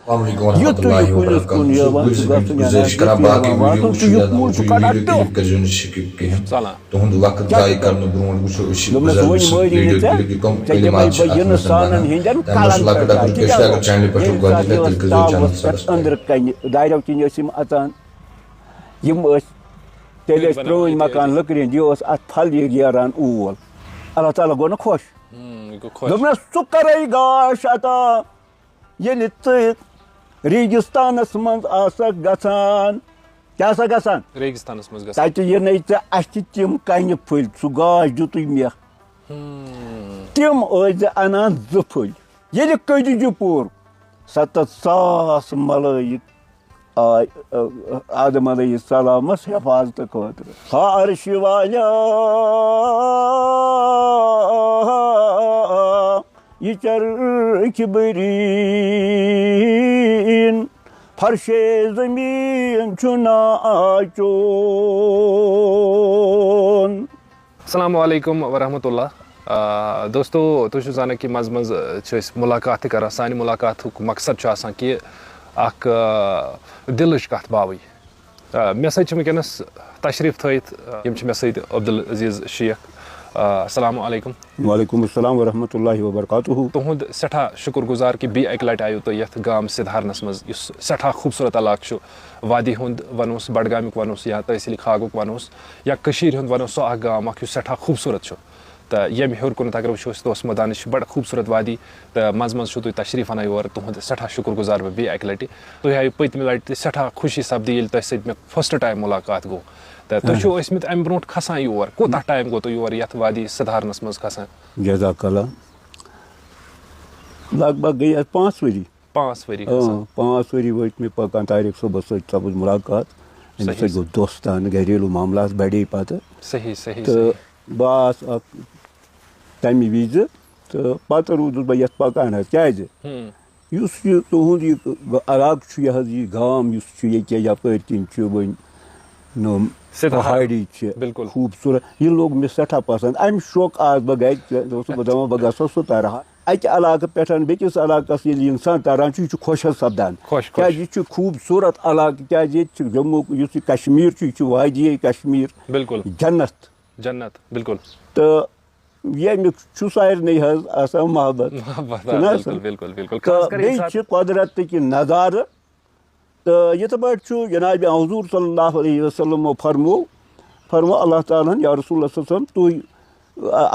السلام علیکم ورحمۃ اللہ وبرکاتہ گزارش کران باقی ویڈیو وچھو یہ ویڈیو کلپ کر سکپ کہین تہد وقت ضائع کرنے برونٹ وچھو گزارش ویڈیو کلپ کم کلمات اتمس تمہ لکٹ اپلکیشن اگر چینل پہ گۄڈنِچ لٹہِ تیٚلہِ کٔرزیٚو چینل سبسکرایب دارو کِنۍ ٲسۍ یِم اژان یِم ٲسۍ تیٚلہِ ٲسۍ پرٛٲنۍ مکان لٔکرِ ہِنٛدۍ یہِ اوس اَتھ پھل ییران اوٗل اللہ تعالیٰ گوٚو نہٕ خۄش دوٚپنَس ژٕ کَرَے گاش عطا ییٚلہِ ژٕ ریگِستانس منٛز آسکھ گژھان کیٛاہ سا گژھان ریگِستانس منٛز تَتہِ یِنَے ژےٚ اَسہِ چھِ تِم کَنہِ پھٔلۍ سُہ گاش دِتُے مےٚ تِم ٲسۍ زِ اَنان 2 پھٔلۍ ییٚلہِ کٔججہِ پوٚر 7,000 ملٲیِک آے آدم علیہ السلامس حفاظتہٕ خٲطرٕ عرشِ والیٰ یہ چرخ برین فرشِ زمین چھُ ناچون. السلام علیکم ورحمۃ اللہ. دوستو تُہۍ چھِو زانان کہ منٛزٕ منٛزٕ چھِ أسۍ مُلاقات تہِ کران. سانہِ مُلاقاتُک مقصد چھُ آسان کہِ اکھ دِلٕچ کتھ باوٕے. مےٚ سۭتۍ چھِ وٕنکیٚنس تشریٖف تھٲیِتھ یِم چھِ مےٚ سۭتۍ عبدالعزیٖز شیخ. السلام علیکم. وعلیکم السلام ورحمۃ اللہ وبرکاتہ. تُہُنٛد سٮ۪ٹھاہ شُکر گُزار کہِ بیٚیہِ اَکہِ لٹہِ آیِو تُہۍ یَتھ گام سِدھارنس منٛز یُس سٮ۪ٹھاہ خوٗبصوٗرت علاقہٕ چھُ. وادی ہُنٛد وَنوس بڈگامیُک وَنوس یا تحصیٖل خاگُک وَنوس یا کٔشیٖرِ ہُنٛد وَنوس سُہ اکھ گام اکھ یُس سٮ۪ٹھاہ خوٗبصوٗرت چھُ. تہٕ ییٚمہِ ہیوٚر کُنتھ اگر وٕچھو أسۍ توسہٕ مٲدانٕچ چھِ بڑٕ خوٗبصوٗرت وادی تہٕ منٛزٕ منٛزٕ چھُو تُہۍ تشریٖف اَنان یور. تُہُنٛد سٮ۪ٹھاہ شُکر گُزار بہٕ بیٚیہِ اَکہِ لٹہِ. تُہۍ آیِو پٔتمہِ لٹہِ تہِ سٮ۪ٹھاہ خوشی سپدی ییٚلہِ تۄہہِ سۭتۍ مےٚ فٔسٹ ٹایم مُلاقات گوٚو. تہٕ تُہۍ چھِو ٲسمٕتۍ اَمہِ برونٛٹھ کھسان یور. کوٗتاہ ٹایم گوٚو تۄہہِ یور یتھ وادی سِدھارنس منٛز کھسان؟ جزاک اللہ لگ بگ گٔے اَتھ 5 ؤری. 5 ؤری 5 ؤری وٲتۍ مےٚ پکان. طارق صٲبس سۭتۍ سپُد مُلاقات. أمِس سۭتۍ گوٚو دوستانہٕ گریلوٗ معاملات بڑے پتہٕ. صحیح صحیح. تہٕ بہٕ آس اکھ تمہِ وِزِ تہٕ پتہٕ روٗدُس بہٕ یتھ پکان حظ. کیٛازِ یُس یہِ تُہُنٛد یہِ علاقہٕ چھُ یہِ حظ یہِ گام یُس چھُ ییٚکیٛاہ یپٲرۍ کِنۍ چھُ وۄنۍ نۄم پہاڑی چھِ خوٗبصوٗرت یہِ لوٚگ مےٚ سٮ۪ٹھاہ پسنٛد. اَمہِ شوقہٕ آس بہٕ گرِ اوسُس بہٕ دپان بہٕ گژھٕ ہا سُہ طرح. اَکہِ علاقہٕ پٮ۪ٹھ بیٚکِس علاقس ییٚلہِ اِنسان تران چھُ یہِ چھُ خۄش حظ سپدان. کیٛازِ یہِ چھُ خوٗبصوٗرت علاقہٕ. کیٛازِ ییٚتہِ چھُ جموں یُس یہِ کشمیٖر چھُ یہِ چھُ وادیے کشمیٖر بِلکُل جنت جنت بِلکُل. تہٕ ییٚمیُک چھُ سارنٕے حظ آسان محبت. بیٚیہِ چھِ قۄدرتٕکۍ نظارٕ. تہٕ یِتھ پٲٹھۍ چھُ جنابِ حضوٗر صلی اللہ علیہ وسلمو فرمو اللہ تعالیٰ ہن یا رسول اللہ صلی اللہ علیہ وسلم تُہۍ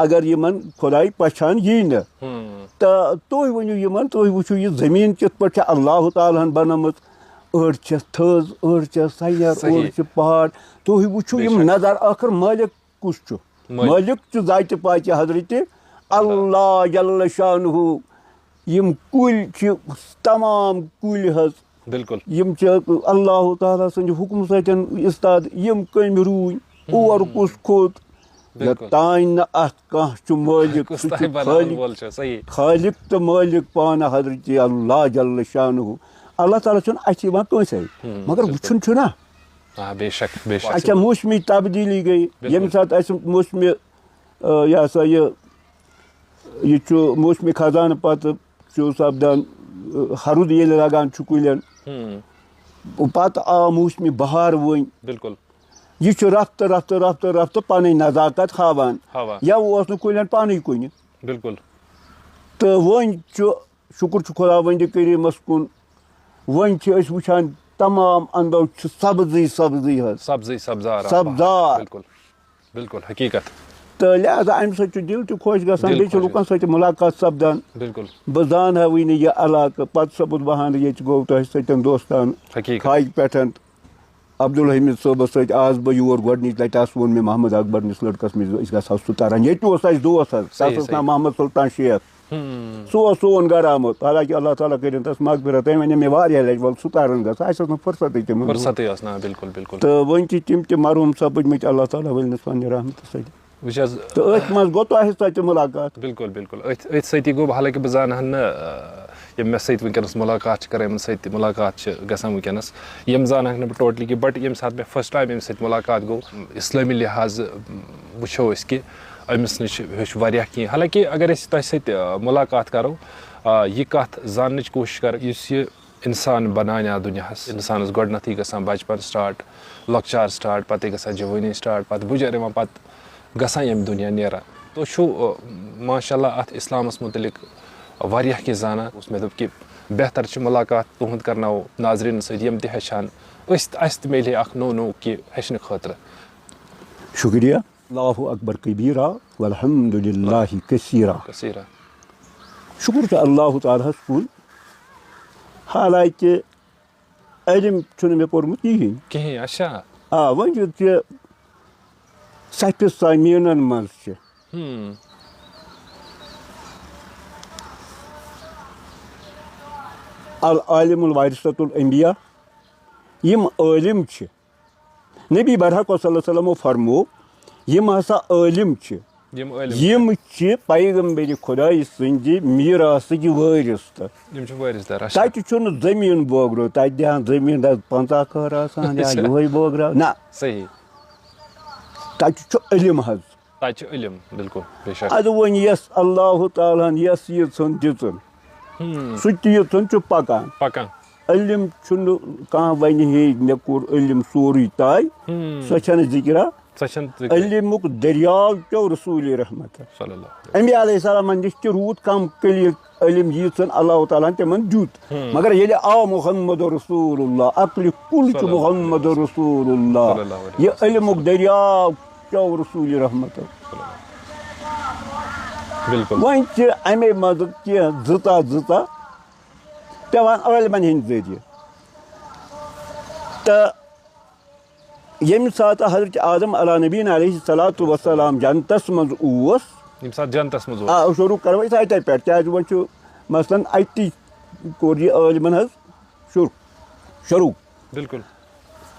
اگر یِمن خۄداے پہچان یی نہٕ تہٕ تُہۍ ؤنِو یِمن تُہۍ وٕچھِو یہِ زٔمیٖن کِتھ پٲٹھۍ چھِ اللہ تعالیٰ ہن بنٲومٕژ. أڑۍ چھَس تھٔز أڑۍ چھَس سَیَر أڑۍ چھِ پہاڑ. تُہۍ وٕچھِو یِم نظارٕ. ٲخٕر مٲلِک کُس چھُ؟ مٲلِک چھُ ذاتہِ پاکہِ حضرتِ اللہ جل شانہُ. یِم کُلۍ چھِ تمام کُلۍ حظ بِلکُل یِم چھِ اللہ تعالیٰ سٕنٛدِ حُکمہٕ سۭتۍ اِستاد. یِم کٔمۍ روٗنۍ اور کُس کھوٚت یوٚتانۍ نہٕ اَتھ کانٛہہ چھُ مٲلِک سُہ چھُ خالق تہٕ مٲلِک پانہٕ حضرتِ اللہ جل شانہُ. اللہ تعالیٰ چھُنہٕ اَتھِ یِوان کٲنٛسے مگر وٕچھُن چھُنہ. اچھا موسمی تبدیٖلی گٔے ییٚمہِ ساتہٕ اَسہِ موسمہِ یہِ ہسا یہِ چھُ موسمہِ خزانہٕ پتہٕ چھُ سپدان ہرُد ییٚلہِ لگان چھُ کُلٮ۪ن. پتہٕ آو موسمہِ بہار وۄنۍ. بِلکُل. یہِ چھُ رفتہٕ رفتہٕ رفتہٕ رفتہٕ پنٕنۍ نزاکت ہاوان. یا اوس نہٕ کُلٮ۪ن پانے کُنہِ. بِلکُل. تہٕ وۄنۍ چھُ شُکر چھُ خۄدا وندِ کریٖمس کُن. وۄنۍ چھِ أسۍ وٕچھان تمام اندو چھُ سبزٕے سبزٕے حظ سبزار. بِلکُل حقیٖقت. تہٕ لہٰذا امہِ سۭتۍ چھُ دِل تہِ خۄش گژھان. بیٚیہِ چھُ لُکن سۭتۍ مُلاقات سپدان. بہٕ زانہٕ ہاوٕے نہٕ یہِ علاقہٕ. پتہٕ سپُد بہان ییٚتہِ گوٚو تۄہہِ سۭتۍ دوستان کھاگہِ پٮ۪ٹھ عبدالحمیٖد صٲبس سۭتۍ آس بہٕ یور گۄڈنِچ لٹہِ. سُہ ووٚن مےٚ محمد اکبرنِس لڑکس مےٚ أسۍ گژھو سُہ تران. ییٚتہِ اوس اَسہِ دوس حظ تتھ اوس ناو محمد سلطان شیخ. سُہ اوس سون گرٕ آمُت. حالانکہِ اللہ تعالیٰ کٔرِنۍ تس مغفرت. تٔمۍ ونے مےٚ واریاہ لٹہِ وَلہٕ سُہ تران گژھ. اَسہِ ٲس نہٕ فُرصتٕے تِمن. تہٕ وۄنۍ چھِ تِم تہِ مرحوٗم سپٕدمٕتۍ اللہ تعالیٰ ؤلنس پننہِ رحمتہٕ سۭتۍ. تہٕ أتھۍ منٛز گوٚو تۄہہِ سۭتۍ مُلاقات. بِلکُل بِلکُل أتھۍ سۭتی گوٚو. حالانکہِ بہٕ زانہٕ ہن نہٕ یِم مےٚ سۭتۍ وٕنکیٚنس مُلاقات چھِ کران یِمن سۭتۍ مُلاقات چھِ گژھان وٕنکیٚنس یِم زانہکھ نہٕ بہٕ ٹوٹلی کینٛہہ. بٹ ییٚمہِ ساتہٕ مےٚ فٔسٹ ٹایم ییٚمہِ سۭتۍ مُلاقات گوٚو اِسلٲمی لحاظہٕ وٕچھو أسۍ کہِ أمِس نِش ہیوٚچھ واریاہ کینٛہہ. حالانکہِ اگر أسۍ تۄہہِ سۭتۍ مُلاقات کرو یہِ کتھ زاننٕچ کوٗشِش کرو یُس یہِ انسان بنانے آ دُنیاہس اِنسانَس گۄڈنٮ۪تھٕے گژھان بَچپَن سٹاٹ لۄکچار سٹاٹ پَتہٕ گژھان جوٲنی سٹاٹ پَتہٕ بُجَر یِوان پَتہٕ گژھان ییٚمہِ دُنیا نیران تُہۍ چھُو ماشاء اللہ اَتھ اِسلامَس مُتعلق واریاہ کینٛہہ زانان مےٚ دوٚپ کہِ بہتر چھِ مُلاقات تُہُنٛد کَرناوو ناظریٖنَن سۭتۍ یِم تہِ ہیٚچھان اَسہِ تہِ میلہِ ہے اَکھ نوٚو نوٚو کینٛہہ ہیٚچھنہٕ خٲطرٕ. شُکریہ. اللہ اکبر کبیرہ والحمد للہ کثیرہ. شکر چھُ اللہ تعالیٰ ہَس کُن حالانکہ علم چھُنہٕ مےٚ پوٚرمُت کِہیٖنۍ. اچھا وۄنۍ چھُ ژےٚ سَتہِ سامیٖنَن منٛز چھِ العالم الوارثۃ الانبیاء یِم عٲلِم چھِ نبی برحق صلی اللہ علیہ وسلمو فرمو یِم ہسا عٲلِم چھِ یِم چھِ پیغمبرِ خۄداے سٕنٛدِ میٖراثٕکۍ وٲرِث تہٕ تَتہِ چھُنہٕ زٔمیٖن بٲگرو تَتہِ دِہن زٔمیٖندار 50 کھٔر آسان یا یِہوے بٲگراو نہ تَتہِ چھُ علم حظ. اَدٕ وۄنۍ یۄس اللہ تعالیٰ ہن یۄس ییٖژھن دِژٕن سُہ تیٖژھن چھُ پکان. علم چھُنہٕ کانٛہہ وَنہِ ہے مےٚ کوٚر علم سورُے طے سۄ چھنہٕ ذِکرا. علمُک دٔریاو پیوٚو رسوٗلِ رحمت انبیا علیہ السلامن نِش تہِ روٗد کم قلیٖل علم ییٖژن اللہ تعالیٰ ہن تِمن دیُت مگر ییٚلہِ آو محمد رسول اللہ عقلہِ کُل چھُ محمد رسول اللہ یہِ علمُک دٔریاو پیوٚو رسوٗلِ رحمت. وۄنۍ چھِ امے منٛزٕ کینٛہہ زٕژا پیٚوان عٲلمن ہٕنٛدِ ذٔریعہٕ تہٕ ییٚمہِ ساتہٕ حضرت آدم علیٰ نبیٖن علیہ صلاتُ وسلام جنتس منٛز اوس شروٗع کرو أسۍ اتے پٮ۪ٹھ کیازِ وۄنۍ چھُ مثلاً اتی کوٚر یہِ عٲلمن حظ شروٗع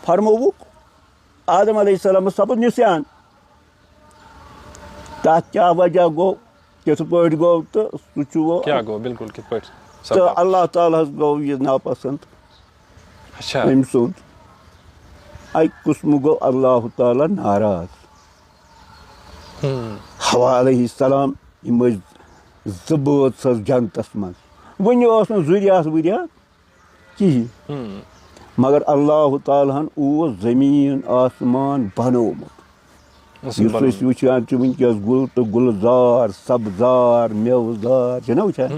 فرمووُکھ آدم علیہ السلامس سپُد نِسیان تتھ کیٛاہ وجہ گوٚو کِتھ پٲٹھۍ گوٚو تہٕ سُہ چھُ تہٕ اللہ تعالیٰ ہس گوٚو یہِ ناپسنٛد أمۍ سُنٛد اکہِ قٕسمہٕ گوٚو اللہ تعالیٰ ناراض. حوا علیہ السلام یِم ٲسۍ 2 بٲژ حظ جنتس منٛز وُنہِ اوس نہٕ ذُریات وُریات کِہیٖنۍ مگر اللہ تعالیٰ ہن اوس زٔمیٖن آسمان بنومُت یُس أسۍ وٕچھان چھِ وٕنکیٚس گُل تہٕ گُلزار سبزار میوٕزار چھِنہ وٕچھان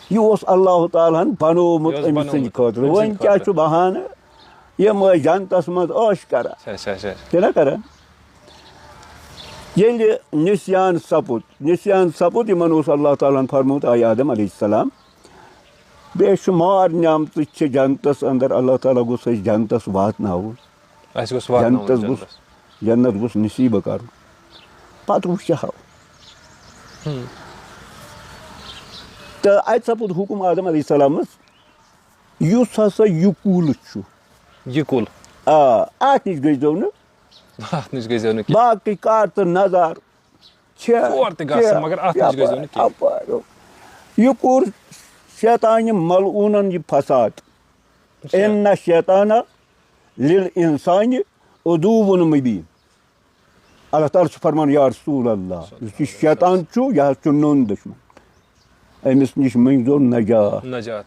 یہِ اوس اللہ تعالیٰ ہن بنومُت أمۍ سٕنٛدِ خٲطرٕ. وۄنۍ کیٛاہ چھُ بہانہٕ یِم ٲسۍ جنتس منٛز عٲش کران چھِنہ کران. ییٚلہِ نِسیان سپُد یِمن اوس اللہ تعالیٰ ہن فرمومُت آے آدم علیہ السلام بے شُمار نعمتہٕ چھِ جنتس انٛدر اللہ تعالیٰ گوٚژھ اَسہِ جنتس واتناوُن جنت گوٚژھ نصیٖبہٕ کرُن. پتہٕ وٕچھہو تہٕ اتہِ سپُد حُکُم آدم علیہ السلامس یُس ہسا یہِ کُل چھُ اتھ نِش گٔژھۍزیو نہٕ باقٕے کر تہٕ نظر یہِ کوٚر شیطانہِ ملعوٗنن یہِ فساد اِنَّ الشیطانَ لِلْاِنسانِ عدوٌ مُبیٖن. اللہ تعالیٰ چھُ فرمان یا رسوٗل اللہ یُس یہِ شیطان چھُ یہِ حظ چھُ نوٚن دُشمن أمِس نِش مٔنٛگزیو نجات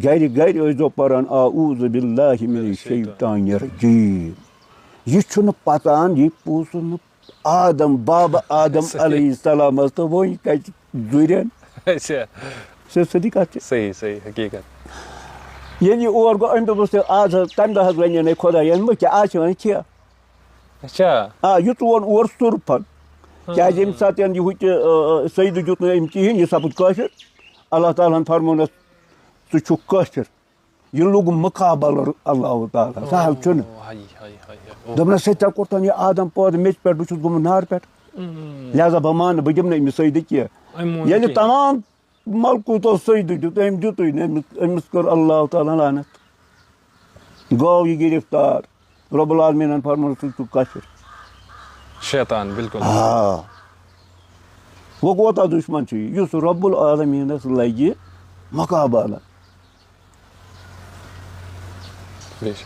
گرِ ٲسۍزیو پران اعوذ باللہ من الشیطان الرجیم. یہِ چھُنہٕ پژان یہِ پوٚز نہٕ آدم بابا آدم علیہ السلامس تہٕ وۄنۍ کتہِ ذُرٮ۪ن سیٚودُے کتھ چھِ. ییٚلہِ یہِ اور گوٚو أمۍ دوٚپُس آز حظ تمہِ دۄہ حظ ونے خۄداین مہ کیٛاہ آز چھِ وۄنۍ کھےٚ یہِ ژون اور سُرفن کیٛازِ ییٚمہِ ساتہٕ یہِ ہُتہِ سیدٕ دیُت نہٕ أمۍ کِہیٖنۍ یہِ سپُد کٲشُر اللہ تعالیٰ ہن فرمونس ژٕ چھُکھ کٲشُر یہِ لوٚگ مُقابل اللہ تعالیٰ سہل چھُنہٕ دوٚپنس ہے ژےٚ کوٚرتن یہِ آدم پٲدٕ میٚژِ پٮ۪ٹھ بہٕ چھُس گوٚمُت نارٕ پٮ۪ٹھ لہٰذا بہٕ مانہٕ بہٕ دِمہٕ نہٕ أمِس سیدٕ کینٛہہ. ییٚلہِ تمام ملکوٗتو سیدٕ دیُت أمۍ دیُتُے نہٕ أمِس کٔر اللہ تعالیٰ لعنت گوٚو یہِ گِرفتار رۄب العالمیٖنن فرمونس ژٕ چھُکھ کٲشُر وۄنۍ کوتاہ دُشمن چھُ یہِ یُس رۄب العالمیٖنس لگہِ مقابلہٕ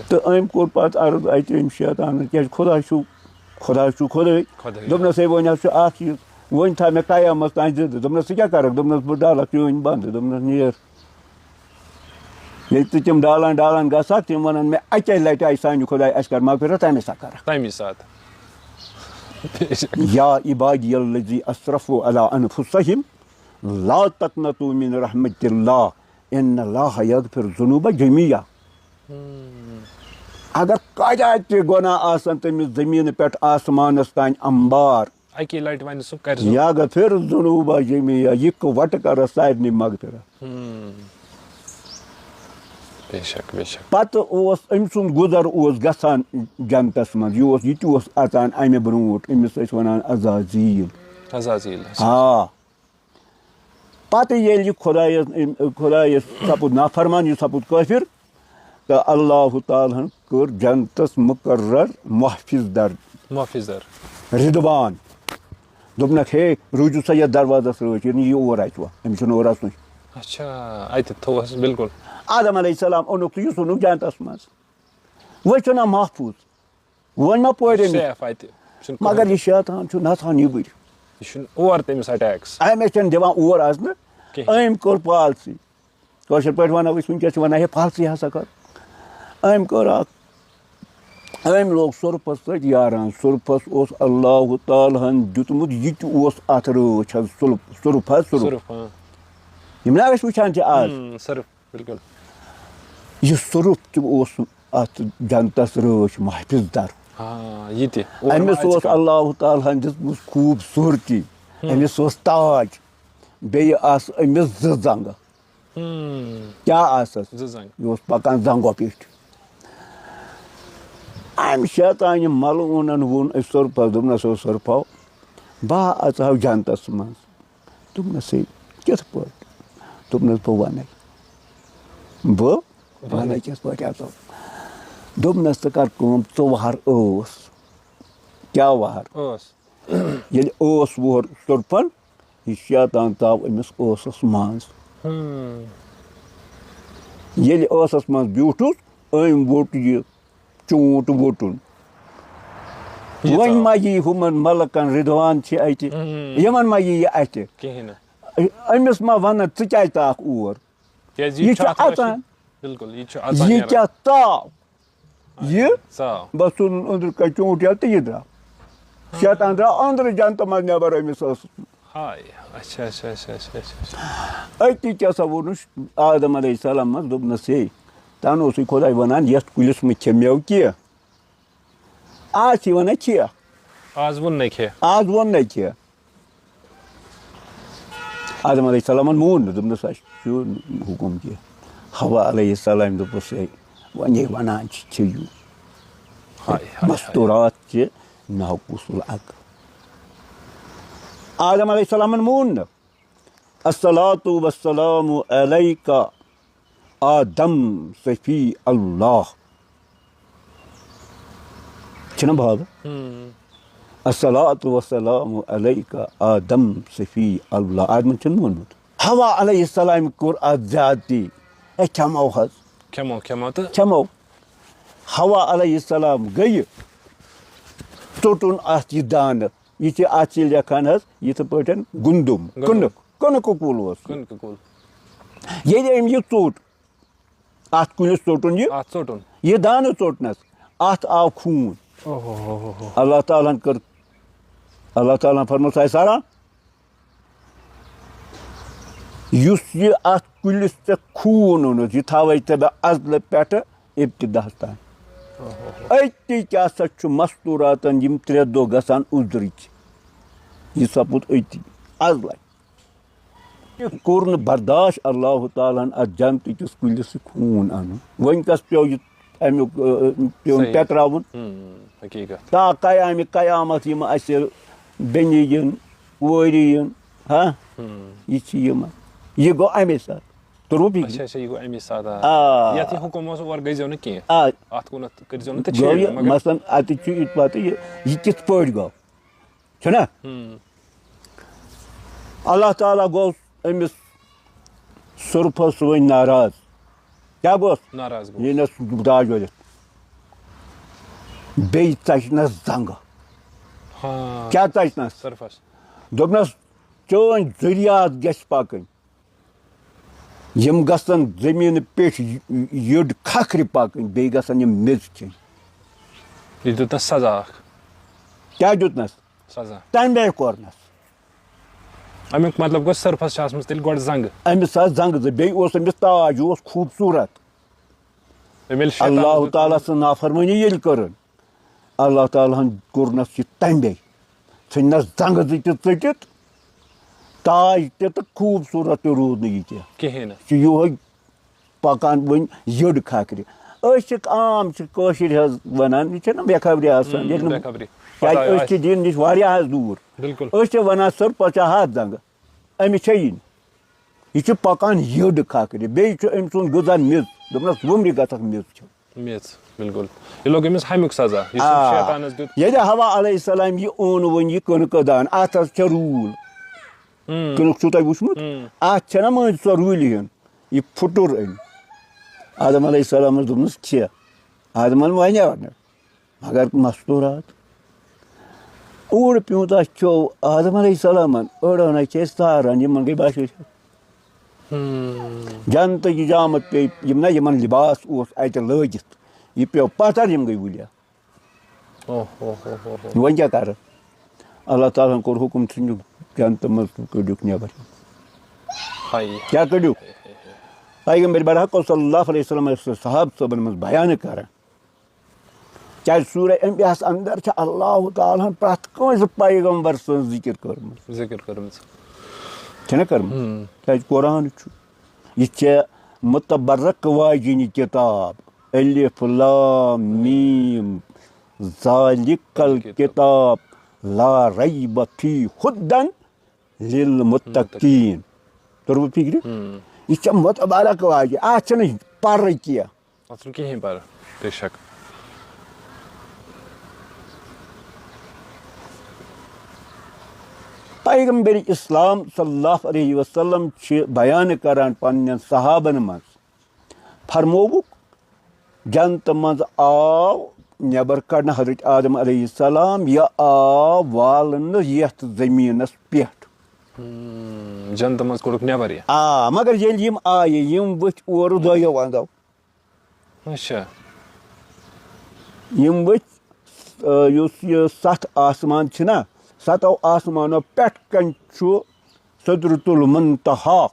تہٕ أمۍ کوٚر پتہٕ عرض اتہِ أمۍ شیطانن کیٛازِ خۄدا چھُ خۄدے دوٚپنس ہے وۄنۍ حظ چھُ اکھ چیٖز وۄنۍ تھاو مےٚ قیامس تانۍ زِندٕ دوٚپنس ژٕ کیٛاہ کرکھ دوٚپنس بہٕ ڈالکھ چٲنۍ بنٛد دوٚپنس نیر ییٚلہِ تہِ تِم ڈالان گژھکھ تِم وَنن مےٚ اَکے لَٹہِ آیہِ سانہِ خۄداے اَسہِ کَر مغفرت تَمے ساتہٕ کَرکھ. تَمی ساتہٕ یا عبادی الذی اسرفوا علی انفسہم لا تقنطوا من رحمت اللہ ان اللہ یغفر الذنوب جمیعا. اگر کۭتیاہ تہِ گۄناہ آسن تٔمِس زٔمیٖنہٕ پٮ۪ٹھ آسمانَس تانۍ اَمبار اَکی لَٹہِ وَنہِ سُہ کَرِ یغفر الذنوب جمیعا یِکوَٹہٕ کَرس سارنٕے مغفرت. بے شک بے شک. پتہٕ اوس أمۍ سُنٛد گُزر اوس گژھان جنتس منٛز یہِ تہِ اوس اژان اَمہِ برونٛٹھ أمِس ٲسۍ وَنان عزازیٖل. پتہٕ ییٚلہِ یہِ خۄدایس سپُد نافرمان یہِ سپُد کٲفِر تہٕ اللہ تعالیٰ ہن کٔر جنتس مُقرر محفِظ در رِدوان. دوٚپنکھ ہے روٗزِو سا یتھ دروازس رٲچھ یہِ نہٕ یہِ اور اَژِ وۄنۍ أمِس چھُنہٕ اور اژنُے. اچھا اَتہِ تھوٚوہس بِلکُل. آدم علیہ السلام اوٚنُکھ تہٕ یہِ ژھُنُکھ جنتس منٛز. وۄنۍ چھُنہ محفوٗظ وۄنۍ ما پورِ أمِس مگر یہِ شیطان چھُ نژان نیبٕرۍ. یہِ چھُنہٕ اور تٔمِس اٹیکس أمِس چھِنہٕ دِوان اور اژنہٕ. أمۍ کوٚر پالسی کٲشِر پٲٹھۍ وَنو أسۍ وٕنکٮ۪س چھِ وَنان ہے پالسی ہسا کٔر. أمۍ کٔر اکھ أمۍ لوگ سۄرپھس سۭتۍ یاران. سۄرپھس اوس اللہ تعالیٰ ہن دیُتمُت یہِ تہِ اوس اتھ رٲچھ حظ سۄرُپھ حظ سۄرُپھ یِم نا أسۍ وٕچھان چھِ آز یہِ سۄرُپھ تہِ اوس اتھ جنتس رٲچھ محفِظ در. أمِس اوس اللہ تعالیٰ ہن دِژمٕژ خوٗبصوٗرتی. أمِس اوس تاج بیٚیہِ آسہٕ أمِس 2 زنٛگہٕ. کیٛاہ آسس یہِ اوس پکان زنٛگو پیٚٹھۍ. اَمہِ شیطانہِ ملعوٗنن ووٚن أسۍ سۄرپھس دوٚپنس او سۄرپھو بہٕ اژٕ ہاو جنتس منٛز. دوٚپنس ہے کِتھ پٲٹھۍ. دوٚپنس بہٕ وَنَے کِتھ پٲٹھۍ اژو. دوٚپنس ژٕ کر کٲم ژٕ وَہر ٲس. کیٛاہ وَہر ییٚلہِ ٲس ووٚہر سۄرپھن یہِ شیطان ژاو أمِس ٲسس منٛز. ییٚلہِ ٲسس منٛز بیوٗٹھُس أمۍ ووٚٹ یہِ چوٗنٛٹھ ووٚٹُن. وۄنۍ ما یی ہُمن ملکن رِدوان چھِ اَتہِ یِمن ما یی یہِ اَتھِ. أمِس ما وَنن ژٕ کیٛازِ ژاکھ اور. یہِ چھُ اژان یہِ کیٛاہ ژاو یہِ بس ژھُنُن أنٛدرٕ کَنۍ چوٗنٛٹھ یَلہٕ تہٕ یہِ درٛاو. شیطان درٛاو أنٛدرٕ جنتہٕ منٛز نٮ۪بر أمِس ٲسس. أتی کیٛاہ سا ووٚنُس آدم علیہ السلامس دوٚپنس ہے تَنہٕ اوسُے خۄداے وَنان یتھ کُلِس مہٕ کھے مٮ۪وٕ کینٛہہ. آز چھِ وَنان کھے آز ووٚننَے کھے. آدم علیہ السلامن مون نہٕ دوٚپنس اَسہِ چھُ حُکُم کینٛہہ. حوا علیہ السلام دوٚپُس ہے وۄنۍ وَنان چھِ کھیٚیِو. مستوٗرات چہِ ناقوٗس العقل. آدم علیہ السلامن مون نہٕ. الصلاۃ والسلام علیکَ آدم صفی اللہ. چھُنہ بھاو. الصلاۃ والسلام علیکَ آدم صفی اللہ. آدمن چھُنہٕ ووٚنمُت. حوا علیہ السلام کوٚر اتھ زیادتی. ہے کھٮ۪مو حظ کھٮ۪مو. حوا علیہ السلام گٔیہِ ژوٚٹُن اتھ یہِ دانہٕ. یہِ چھِ اتھ چھِ لیکھان حظ یِتھ پٲٹھۍ گُندُم کٕنُکہٕ کُل اوس. ییٚلہِ أمۍ یہِ ژوٚٹ اتھ کُلِس ژوٚٹُن یہِ دانہٕ ژوٚٹنس اتھ آو خوٗن. اللہ تعالیٰ ہن کٔر اللہ تعالیٰ ہن فرمووُس ہے سارا یُس یہِ اتھ کُلِس ژےٚ خوٗن اوٚنُتھ یہِ تھاوَے ژےٚ بہٕ ازلہٕ پٮ۪ٹھٕ ابتداہس تام. أتی کیٛاہ سا چھُ مستوٗراتن یِم 3 دۄہ گژھان اُزرٕکۍ. یہِ سپُد أتی ازلے. کوٚر نہٕ برداش اللہ تعالیٰ ہن اتھ جنتہٕ کِس کُلِس خوٗن اَنُن. وۄنۍ کس پیٚو یہِ امیُک پیوٚن پٮ۪تراوُن. تا قیامِ قیامت یِم اسہِ بیٚنہِ یِن کورِ یِن یہِ چھِ یِمن یہِ گوٚو اَمے ساتہٕ. مثلاً اتہِ چھُ یہِ پتہٕ یہِ کِتھ پٲٹھۍ گوٚو چھُنہ. اللہ تعالیٰ گوٚو أمِس سۄرپھس وۄنۍ ناراض. کیٛاہ گوٚوس ییٚلہِ داج وٲلِتھ بیٚیہِ ژچنس زنٛگہٕ. کیٛاہ ژچنس. دوٚپنس چٲنۍ ذُریات گژھِ پکٕنۍ. یم گژھن زمین پیٹھ یٔڈ کھکھرِ پکٕنۍ بیٚیہِ گژھن یم میٚژ کھیٚنۍ. یہ دیُتنس سزا اکھ. کیٛاہ دیُتنس؟ سزا. تمے کوٚرنس. امیُک مطلب گوٚو سٔرفس چھِ آسمٕژ تیٚلہِ گۄڈٕ زنٛگہٕ. أمِس آسہٕ زنٛگہٕ زٕ بیٚیہِ اوس أمِس تاج یہِ اوس خوٗبصوٗرت. اللہ تعالیٰ سٕنٛز نافرمٲنی ییٚلہِ کٔرٕن اللہ تعالیٰ ہن کوٚرنس یہِ تمے ژھٕننس زنٛگہٕ زٕ تہِ ژٔٹِتھ تاج تہِ تہٕ خوٗبصوٗرت تہِ روٗد نہٕ یہِ کِہیٖنۍ نہٕ. یہِ چھُ یِہوے پکان وۄنۍ یٔڈ کھکھرِ. أسۍ چھِ عام چھِ کٲشِرۍ حظ ونان یہِ چھےٚ بے خبری آسان کیٛازِ أسۍ چھِ دیٖن نِش واریاہ حظ دوٗر. أسۍ چھِ ونان سٔرپس چھےٚ ہتھ زنٛگہٕ أمِس چھےٚ یِنۍ یہِ چھُ پکان یٔڈ کھکھرِ بیٚیہِ چھُ أمۍ سُنٛد غذا میٚژ دوٚپنس وُمرِ گژھکھ میٚژ کھیوٚن. میٚژ بِلکُل یہِ لوٚگ أمِس ہمیُک سزا شیطانس دیُت. ییٚلہِ حوا علیہ السلام یہِ اوٚن وۄنۍ یہِ کٕنکہٕ دان اتھ حظ چھےٚ روٗل. کٕنُک چھُو تۄہہِ وٕچھمُت اتھ چھےٚ نا مٔنٛزۍ سۄ روٗلہِ ہِن یہِ پھُٹُر أنۍ آدم علیہ السلامس دوٚپنس کھےٚ آدمن وَنیو نہٕ مگر مستوٗرات اوٚڑ پیوٗنٛتاہ کھیوٚو آدم علیہ السلامن أڑن حظ چھِ أسۍ ساران یِمن گٔے بَچہِ جنتٕچ نِجامت پیٚیہِ یِم نا یِمن لِباس اوس اتہِ لٲگِتھ یہِ پیوٚو پتھر یِم گٔے ؤلیا. وۄنۍ کیٛاہ کرٕ اللہ تعالیٰ ہن کوٚر حُکُم ژھٕنِکھ جنتہٕ منٛز کٔڑِکھ نٮ۪بر. کیٛاہ کٔڑِکھ پیغمبر برحق صلی اللہ علیہ وسلم ٲسۍ صحابہٕ صٲبن منٛز بیانہٕ کران کیٛازِ سوٗرہ انبیاہس انٛدر چھِ اللہ تعالیٰ ہن پرٛٮ۪تھ کٲنٛسہِ پیغمبر سٕنٛز ذِکِر کٔرمٕژ. چھےٚ نا کٔرمٕژ کیٛازِ قرآن چھُ یہِ چھےٚ مُتبرک واجِنہِ کِتاب الف لام میٖم ذالِکَل کِتاب لا ریب فیٖہ ہُدًى لِلمُتقیٖن. توٚروٕ فِکرِ یہِ چھےٚ مُتبرک واجہِ اتھ چھنہٕ پرٕ کینٛہہ. پیغمبر اسلام صلی اللہ علیہ وسلم چھِ بیانہٕ کران پننٮ۪ن صحابن منٛز فرمووُکھ جنتہٕ منٛز آو نٮ۪بر کڑنہٕ حضرت آدم علیہ السلام یہِ آو والنہٕ یتھ زٔمیٖنس پٮ۪ٹھ. جنتہٕ منٛز کوٚڑُکھ نٮ۪بر یہِ. مگر ییٚلہِ یِم آیہِ یِم ؤتھۍ اورٕ دۄیو انٛدو. یِم ؤتھۍ یُس یہِ ستھ آسمان چھِنہ ستو آسمانو پٮ۪ٹھ کَنۍ چھُ سدرۃ المنتہا